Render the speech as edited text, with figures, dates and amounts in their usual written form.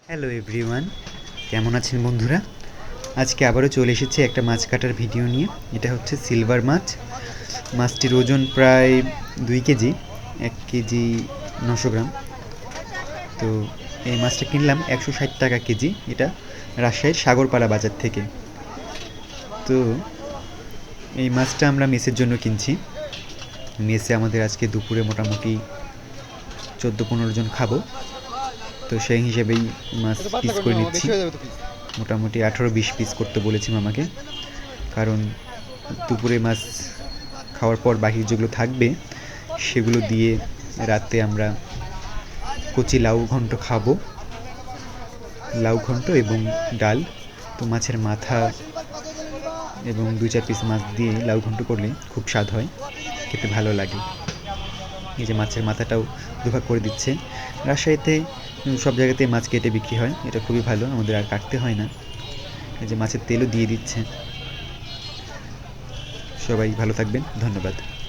Hello everyone, কেমন আছেন বন্ধুরা? আজকে আবারও চলে এসেছে একটা মাছ কাটার ভিডিও নিয়ে। এটা হচ্ছে সিলভার মাছ। মাছটির ওজন প্রায় 2 কেজি, 1 কেজি 900 গ্রাম। তো এই মাছটা কিনলাম 160 টাকা কেজি। এটা রাজশাহীর সাগরপাড়া বাজার থেকে। তো এই মাছটা আমরা মেসের জন্য কিনছি। মেসে আমাদের আজকে দুপুরে মোটামুটি 14-15 জন খাবো। তো সেই হিসেবেই মাছ পিস করে নিচ্ছি। মোটামুটি 18-20 পিস করতে বলেছি মামাকে, কারণ দুপুরে মাছ খাওয়ার পর বাকি যেগুলো থাকবে সেগুলো দিয়ে রাতে আমরা কচি লাউ ঘন্ট খাবো, লাউ ঘন্ট এবং ডাল। তো মাছের মাথা এবং 2-4 পিস মাছ দিয়ে লাউ ঘন্ট করলে খুব স্বাদ হয়, খেতে ভালো লাগে। এই যে মাছের মাথাটাও দুভাগ করে দিচ্ছে। রাজশাহীতে সব জায়গাতেই মাছ কেটে বিক্রি হয়, এটা খুবই ভালো, আমাদের আর কাটতে হয় না। এই যে মাছের তেলও দিয়ে দিচ্ছে। সবাই ভালো থাকবেন, ধন্যবাদ।